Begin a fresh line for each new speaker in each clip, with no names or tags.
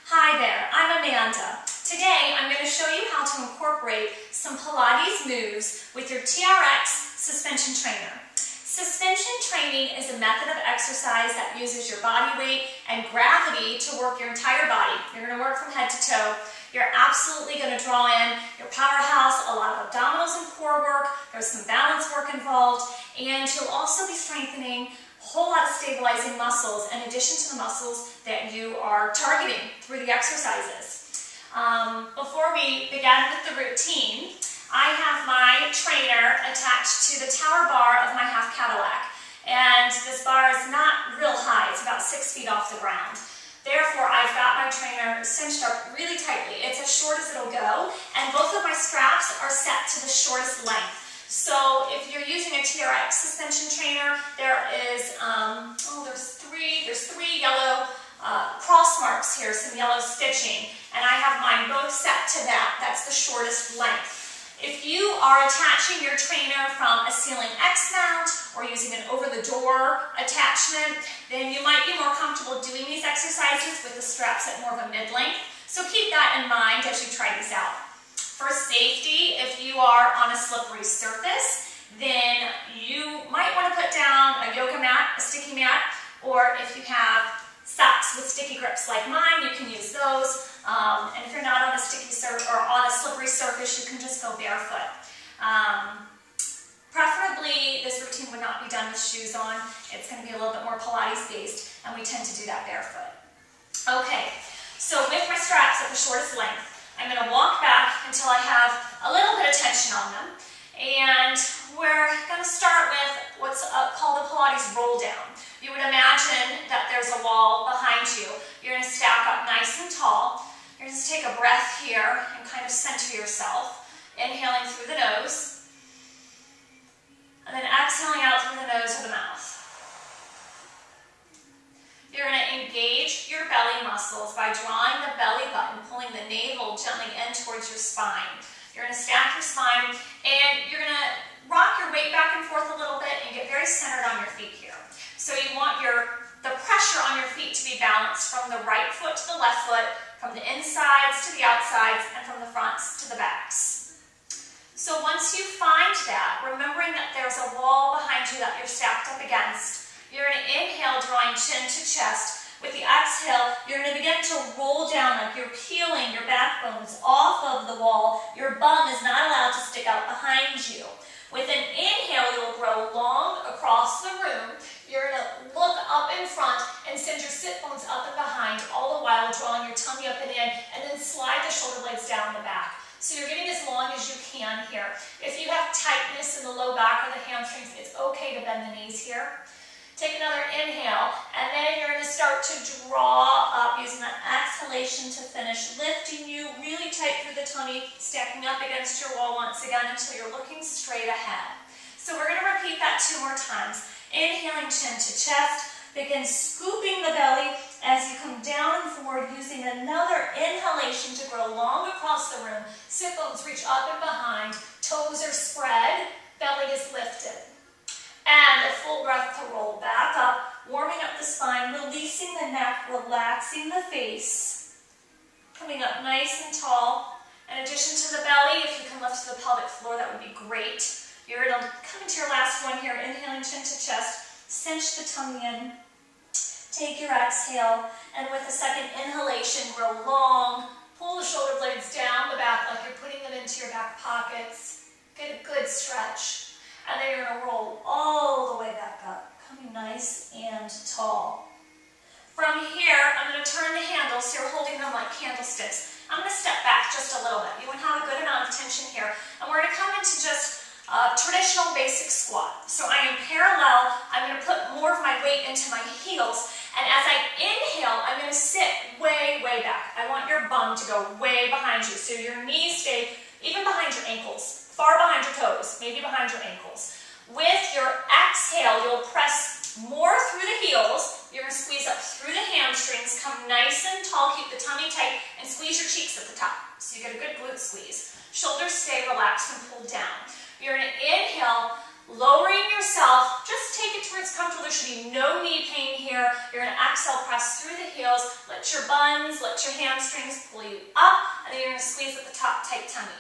Hi there, I'm Amanda. Today I'm going to show you how to incorporate some Pilates moves with your TRX suspension trainer. Suspension training is a method of exercise that uses your body weight and gravity to work your entire body. You're going to work from head to toe. You're absolutely going to draw in your powerhouse, a lot of abdominals and core work. There's some balance work involved, and you'll also be strengthening a whole lot of stabilizing muscles in addition to the muscles that you are targeting through the exercises. Before we begin with the routine, I have my trainer attached to the tower bar of my half Cadillac, and this bar is not real high, it's about 6 feet off the ground. Therefore, I've got my trainer cinched up really tightly. It's as short as it'll go, and both of my straps are set to the shortest length. So if you're using a TRX suspension trainer, there is, there's three yellow cross marks here, some yellow stitching, and I have mine both set to that. That's the shortest length. If you are attaching your trainer from a ceiling X mount or using an over-the-door attachment, then you might be more comfortable doing these exercises with the straps at more of a mid-length. So keep that in mind as you try these out. For safety, if you are on a slippery surface, then you might want to put down a yoga mat, a sticky mat, or if you have socks with sticky grips like mine, you can use those. And if you're not on a slippery surface, you can just go barefoot. Preferably, this routine would not be done with shoes on. It's going to be a little bit more Pilates-based, and we tend to do that barefoot. Okay, so with my straps at the shortest length, I'm going to walk back until I have a little bit of tension on them. And we're going to start with what's called the Pilates roll down. You would imagine that there's a wall behind you. You're going to stack up nice and tall. You're going to take a breath here and kind of center yourself. Inhaling through the nose. And then exhaling out through the nose or the mouth. You're going to engage your belly muscles by drawing the belly button, pulling the navel gently in towards your spine. You're going to stack your spine, and you're going to rock your weight back and forth a little bit and get very centered on your feet here. So you want the pressure on your feet to be balanced from the right foot to the left foot, from the insides to the outsides, and from the fronts to the backs. So once you find that, remembering that there's a wall behind you that you're stacked up against, you're going to inhale, drawing chin to chest. With the exhale, you're going to begin to roll down like you're peeling your backbones off of the wall. Your bum is not allowed to stick out behind you. With an inhale, you'll grow long across the room. You're going to look up in front and send your sit bones up and behind, all the while drawing your tummy up and in, and then slide the shoulder blades down the back. So you're getting as long as you can here. If you have tightness in the low back or the hamstrings, it's okay to bend the knees here. Take another inhale, and then you're going to start to draw up using that exhalation to finish, lifting you really tight through the tummy, stacking up against your wall once again until you're looking straight ahead. So we're going to repeat that 2 more times. Inhaling chin to chest, begin scooping the belly as you come down and forward, using another inhalation to grow long across the room. Sit bones reach up and behind, toes are spread, belly is lifted. And a full breath to roll back up, warming up the spine, releasing the neck, relaxing the face. Coming up nice and tall. In addition to the belly, if you can lift to the pelvic floor, that would be great. You're going to come into your last one here, inhaling chin to chest, cinch the tummy in. Take your exhale, and with a second inhalation, grow long. Pull the shoulder blades down the back like you're putting them into your back pockets. Get a good stretch. And then you're going to roll all the way back up, coming nice and tall. From here, I'm going to turn the handles, so you're holding them like candlesticks. I'm going to step back just a little bit. You want to have a good amount of tension here. And we're going to come into just a traditional basic squat. So I am parallel. I'm going to put more of my weight into my heels. And as I inhale, I'm going to sit way, way back. I want your bum to go way behind you. So your knees stay even behind your ankles. Far behind your toes, maybe behind your ankles. With your exhale, you'll press more through the heels. You're going to squeeze up through the hamstrings, come nice and tall, keep the tummy tight, and squeeze your cheeks at the top. So you get a good glute squeeze. Shoulders stay relaxed and pulled down. You're going to inhale, lowering yourself, just take it to where it's comfortable. There should be no knee pain here. You're You're going to exhale, press through the heels, let your buns, let your hamstrings pull you up, and then you're going to squeeze at the top, tight tummy.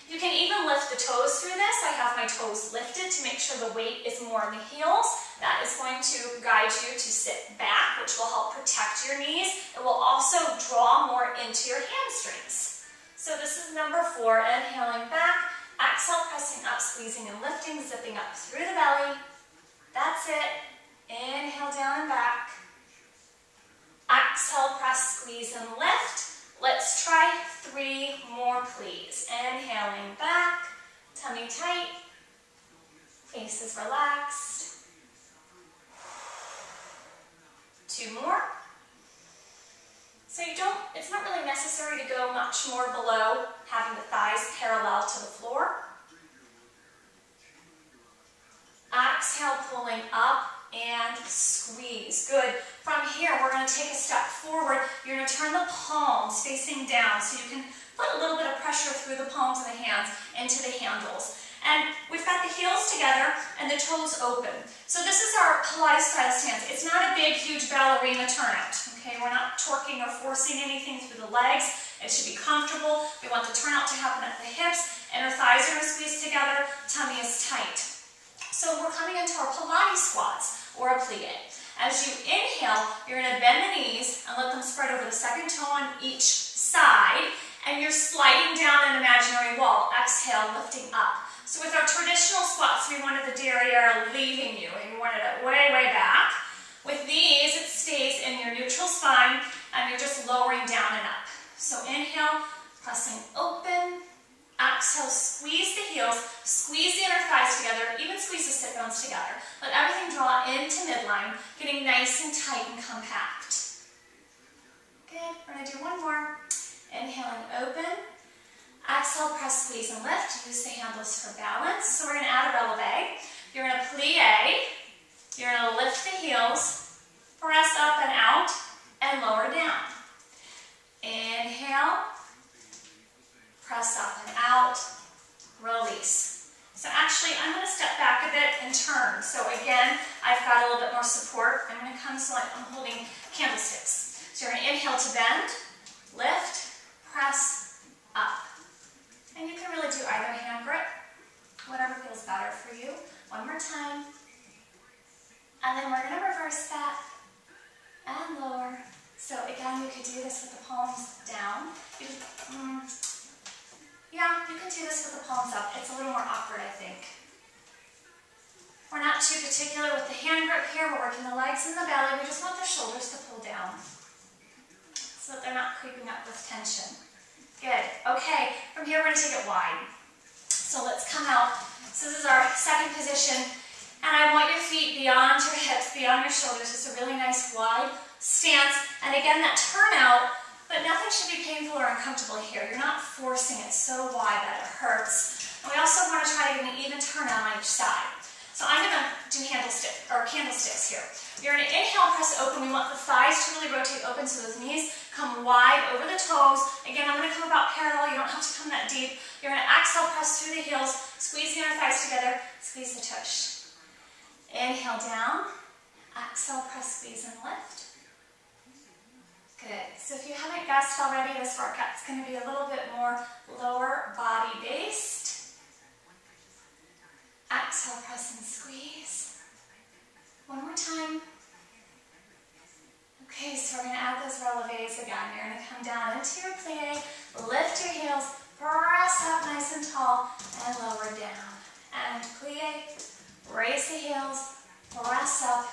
You can even lift the toes through this. I have my toes lifted to make sure the weight is more in the heels. That is going to guide you to sit back, which will help protect your knees. It will also draw more into your hamstrings. So this is number 4, inhaling back, exhale, pressing up, squeezing and lifting, zipping up through the belly. That's it. Inhale down and back. Exhale, press, squeeze and lift. Let's try 3 more, please. Inhaling back, tummy tight, face is relaxed. 2 more. So it's not really necessary to go much more below having the thighs parallel to the floor. Exhale, pulling up and squeeze. Good. From here, we're going to take a step forward. You're going to turn the palms facing down so you can put a little bit of pressure through the palms of the hands into the handles. And we've got the heels together and the toes open. So this is our Pilates-style stance. It's not a big, huge ballerina turnout. Okay, we're not torquing or forcing anything through the legs. It should be comfortable. We want the turnout to happen at the hips. Inner thighs are going to squeeze together. Tummy is tight. So we're coming into our Pilates squats or a plie. As you inhale, you're going to bend the knees and let them spread over the second toe on each side. And you're sliding down an imaginary wall. Exhale, lifting up. So with our traditional squats, we wanted the derriere leaving you, and you wanted it way, way back. With these, it stays in your neutral spine, and you're just lowering down and up. So inhale, pressing open. Exhale, squeeze the heels, squeeze the inner thighs together, even squeeze the sit bones together. Let everything draw into midline, getting nice and tight and compact. Good. We're going to do 1 more. Inhaling, open. Exhale, press, squeeze, and lift. Use the handles for balance. So we're going to add a releve. You're going to plie. You're going to lift the heels, press up and out, and lower down. Inhale. Press up and out, release. So actually, I'm going to step back a bit and turn. So again, I've got a little bit more support. I'm going to come so I'm holding candlesticks. So you're going to inhale to bend, lift, press, up. And you can really do either hand grip, whatever feels better for you. 1 more time. And then we're going to reverse that and lower. So again, you could do this with the palms down. Yeah, you can do this with the palms up. It's a little more awkward, I think. We're not too particular with the hand grip here. We're working the legs and the belly. We just want the shoulders to pull down so that they're not creeping up with tension. Good. Okay, from here we're going to take it wide. So let's come out. So this is our second position. And I want your feet beyond your hips, beyond your shoulders. It's a really nice wide stance. And again, that turnout. But nothing should be painful or uncomfortable here. You're not forcing it so wide that it hurts. And we also want to try to get an even turnout on each side. So I'm going to do candlesticks here. You're going to inhale, press open. We want the thighs to really rotate open so those knees come wide over the toes. Again, I'm going to come about parallel. You don't have to come that deep. You're going to exhale, press through the heels, squeeze the inner thighs together, squeeze the tush. Inhale down, exhale, press, squeeze, and lift. Good. So if you haven't guessed already, this workout's going to be a little bit more lower body based. Exhale, press and squeeze. 1 more time. Okay, so we're going to add those releves again. You're going to come down into your plie, lift your heels, press up nice and tall, and lower down. And plie, raise the heels, press up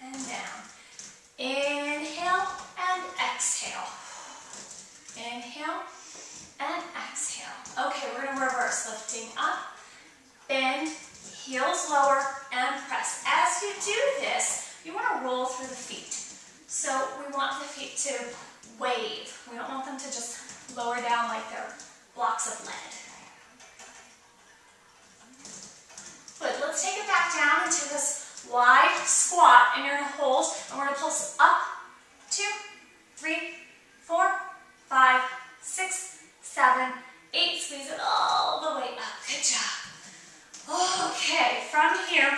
and down. Inhale and exhale. Inhale and exhale. Okay, we're going to reverse, lifting up, bend, heels lower, and press. As you do this, you want to roll through the feet. So we want the feet to wave. We don't want them to just lower down like they're blocks of lead. Good, let's take it back down into this wide squat, and you're going to hold, and we're going to pulse up, 2, 3, 4, 5, 6, 7, 8, squeeze it all the way up. Good job. Okay, from here,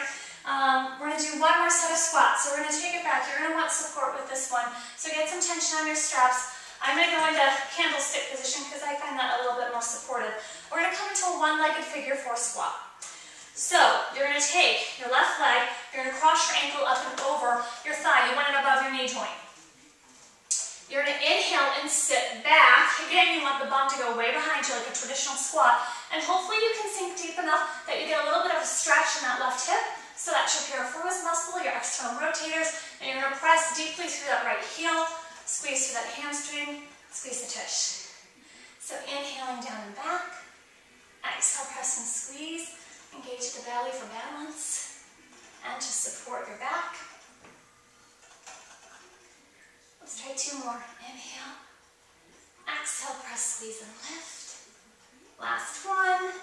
we're going to do 1 more set of squats. So we're going to take it back. You're going to want support this one. So get some tension on your straps. I'm going to go into candlestick position because I find that a little bit more supportive. We're going to come into a one-legged figure 4 squat. So you're going to take your left leg, you're going to cross your ankle up and over your thigh. You want it above your knee joint. You're going to inhale and sit back. Again, you want the bum to go way behind you like a traditional squat. And hopefully you can sink deep enough that you get a little bit of a stretch in that left hip. So that's your piriformis muscle, your external rotators. And you're going to press deeply through that right heel. Squeeze through that hamstring. Squeeze the tush. So inhaling down and back. Exhale, press and squeeze. Engage the belly for balance and to support your back. Let's try 2 more. Inhale. Exhale, press, squeeze, and lift. Last one.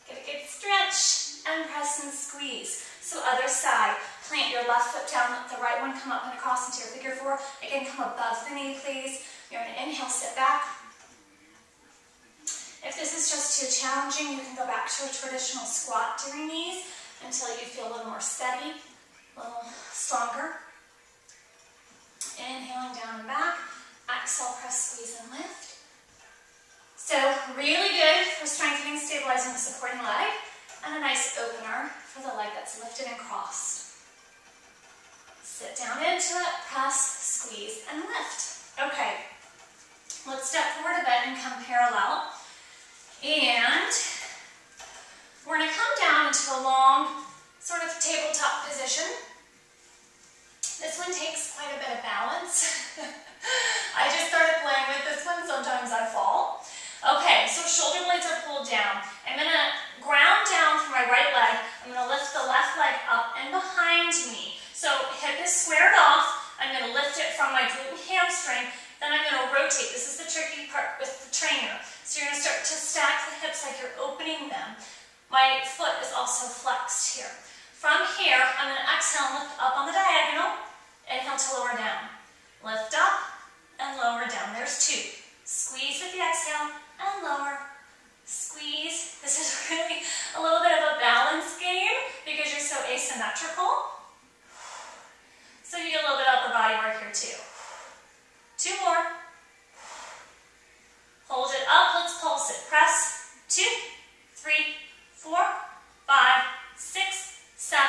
Get a good stretch and press and squeeze. So other side. Plant your left foot down, let the right one come up and across into your figure 4. Again, come above the knee, please. You're going to inhale, sit back. If this is just too challenging, you can go back to a traditional squat to your knees until you feel a little more steady, a little stronger. Inhaling down and back. Exhale, press, squeeze, and lift. So really good for strengthening, stabilizing the supporting leg, and a nice opener for the leg that's lifted and crossed. Sit down into it, press, squeeze, and lift. Okay, let's step forward a bit and come parallel. And we're going to come down into a long sort of tabletop position. This one takes quite a bit of balance. I just started playing with this one. Sometimes I fall. Okay, so shoulder blades are pulled down. I'm going to ground down from my right leg. I'm going to lift the left leg up and behind me. So hip is squared off. I'm going to lift it from my glute and hamstring. Then I'm going to rotate. This is the tricky part with the trainer. So you're going to start to stack the hips like you're opening them. My foot is also flexed here. From here, I'm going to exhale and lift up on the diagonal. Inhale to lower down. Lift up and lower down. There's 2. Squeeze with the exhale and lower. Squeeze. This is really a little bit of a balance game because you're so asymmetrical. So you get a little bit of upper body work here too. 2 more. Hold it up, let's pulse it. Press. 2, 3, 4, 5, 6, 7,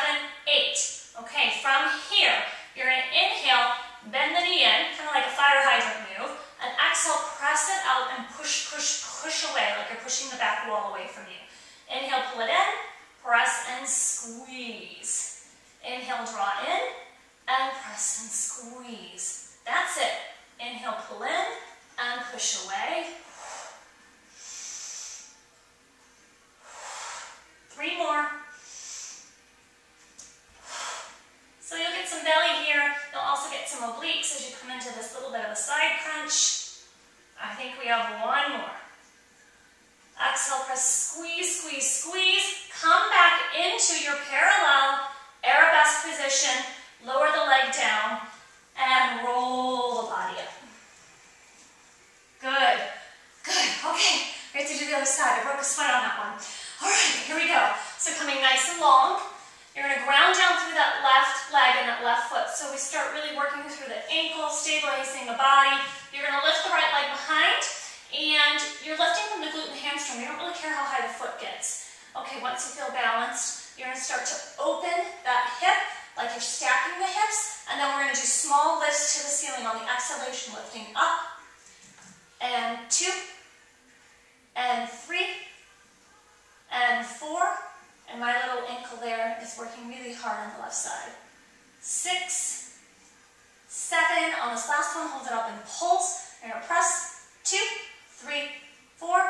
8. Okay, from here, you're going to inhale, bend the knee in, kind of like a fire hydrant move, and exhale, press it out and push, push, push away, like you're pushing the back wall away from you. Inhale, pull it in, press and squeeze. Inhale, draw in, and press and squeeze. That's it. Inhale, pull in, and push away. 3 more. So you'll get some belly here. You'll also get some obliques as you come into this little bit of a side crunch. I think we have 1 more. Exhale, press, squeeze, squeeze, squeeze. Come back into your parallel arabesque position. Lower the leg down and roll the body up. Good. Good. Okay. We have to do the other side. I broke a sweat on that one. All right, here we go. So coming nice and long, you're going to ground down through that left leg and that left foot. So we start really working through the ankle, stabilizing the body. You're going to lift the right leg behind, and you're lifting from the glute and hamstring. You don't really care how high the foot gets. Okay, once you feel balanced, you're going to start to open that hip like you're stacking the hips, and then we're going to do small lifts to the ceiling on the exhalation, lifting up, and 2, and 3, and 4, and my little ankle there is working really hard on the left side. 6, 7, on this last one, hold it up and pulse. You're going to press. 2, 3, 4,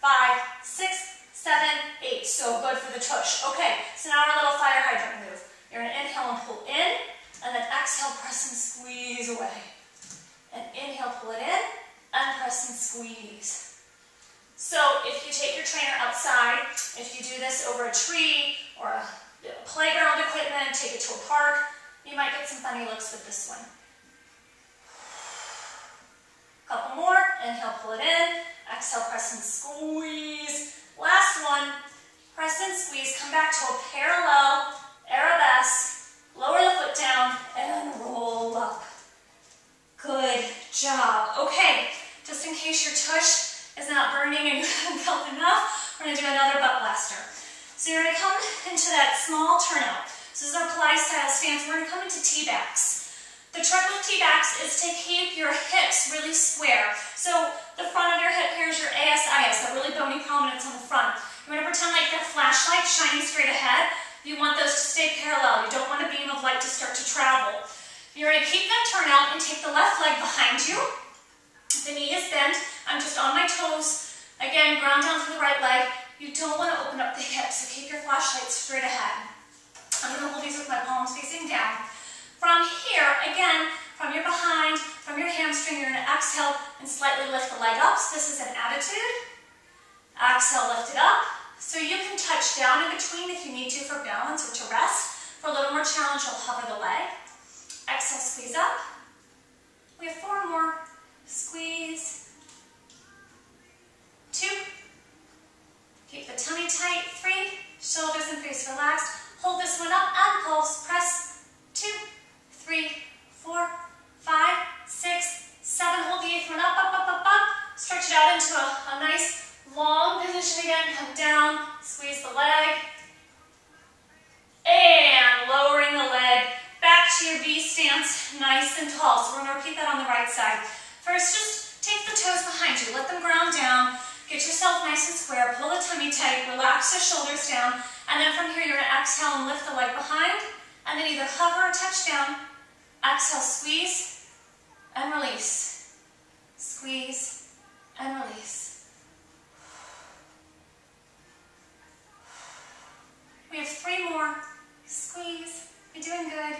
5, 6, 7, 8. So good for the tush. Okay, so now our little fire hydrant move. You're going to inhale and pull in, and then exhale, press and squeeze away. And inhale, pull it in, and press and squeeze. So if you take your trainer outside, if you do this over a tree or a playground equipment, take it to a park, you might get some funny looks with this one. Couple more. Inhale, pull it in. Exhale, press and squeeze. Last one. Press and squeeze. Come back to a parallel arabesque. Lower the foot down and roll up. Good job. Okay, just in case your tush is not burning and you haven't felt enough, we're going to do another butt blaster. So you're going to come into that small turnout. So this is our Pilates-style stance. We're going to come into T-backs. The trick with T-backs is to keep your hips really square. So the front of your hip here is your ASIS, that really bony prominence on the front. You want to pretend like that flashlight shining straight ahead. You want those to stay parallel. You don't want a beam of light to start to travel. You're going to keep that turnout and take the left leg behind you. The knee is bent. I'm just on my toes. Again, ground down through the right leg. You don't want to open up the hips, so keep your flashlight straight ahead. I'm going to hold these with my palms facing down. From here, again, from your behind, from your hamstring, you're going to exhale and slightly lift the leg up. So this is an attitude. Exhale, lift it up. So you can touch down in between if you need to for balance or to rest. For a little more challenge, you'll hover the leg. Exhale, squeeze up. We have 4 more. Squeeze. 2. Keep the tummy tight. 3. Shoulders and face relaxed. Hold this one up and pulse. Press. 2, 3, 4, 5, 6, 7. Hold the 8th one up, up, up, up, up. Stretch it out into a nice long position again. Come down. Squeeze the leg. And lowering the leg. Back to your V stance, nice and tall. So we're going to repeat that on the right side. First, just take the toes behind you. Let them ground down. Get yourself nice and square. Pull the tummy tight. Relax the shoulders down. And then from here, you're going to exhale and lift the leg behind. And then either hover or touch down. Exhale, squeeze, and release. Squeeze, and release. We have 3 more. Squeeze. You're doing good.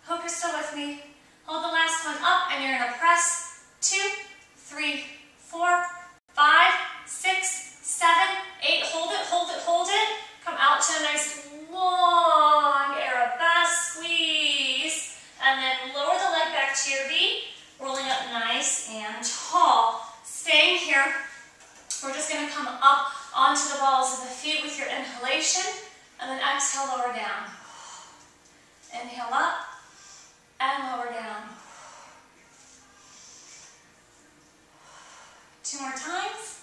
Hope you're still with me. Hold the last one up and you're going to press. 2, 3, 4, 5, 6, 7, 8. Hold it, hold it, hold it. Come out to a nice long Arabesque squeeze. And then lower the leg back to your V. Rolling up nice and tall. Staying here. We're just going to come up onto the balls of the feet with your inhalation. And then exhale, lower down. Inhale up and lower down. 2 more times.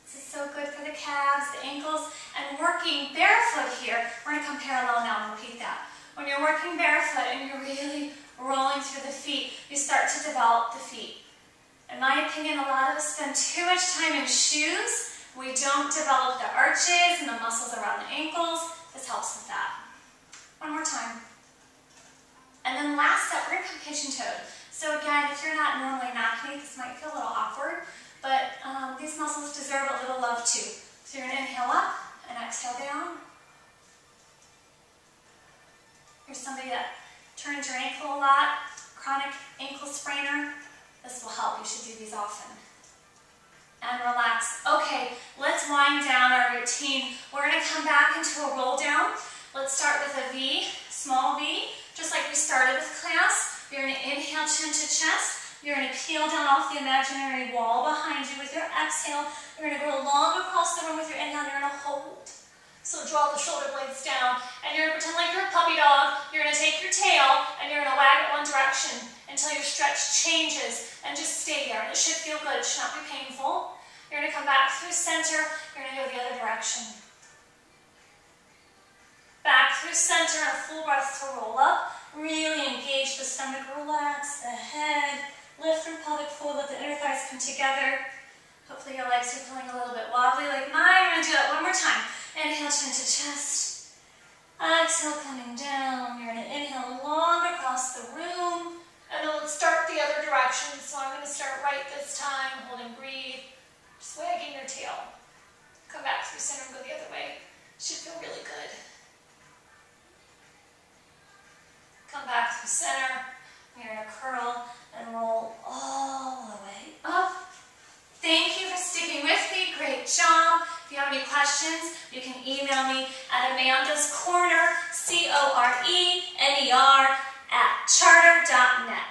This is so good for the calves, the ankles, and working barefoot here. We're going to come parallel now and repeat that. When you're working barefoot and you're really rolling through the feet, you start to develop the feet. In my opinion, a lot of us spend too much time in shoes. We don't develop the arches and the muscles around the ankles. This helps with that. 1 more time. And then last step, we're going to come pigeon-toed. So again, if you're not normally knocking, this might feel a little awkward, but these muscles deserve a little love too. So you're going to inhale up and exhale down. You're somebody that turns your ankle a lot, chronic ankle sprainer. This will help. You should do these often. And relax. Okay, let's wind down our routine. We're going to come back into a roll down. Let's start with a V, small V, just like we started with class. You're going to inhale, chin to chest. You're going to peel down off the imaginary wall behind you with your exhale. You're going to go long across the room with your inhale. You're going to hold. So draw the shoulder blades down. And you're going to pretend like you're a puppy dog. You're going to take your tail and you're going to wag it one direction until your stretch changes. And just stay there. It should feel good. It should not be painful. You're going to come back through center. You're going to go the other direction. Back through center, a full breath to roll up. Really engage the stomach, relax the head, lift through pelvic floor, let the inner thighs come together. Hopefully your legs are feeling a little bit wobbly like mine. We're going to do that 1 more time. Inhale, chin to chest. Exhale, coming down. You're going to inhale long across the room. And then let's start the other direction. So I'm going to start right this time, hold and breathe. Just wagging your tail. Come back through center and go the other way. Should feel really good. Come back through center. You're going to curl and roll all the way up. Thank you for sticking with me. Great job. If you have any questions, you can email me at amandascorner, CORENER, @charter.net.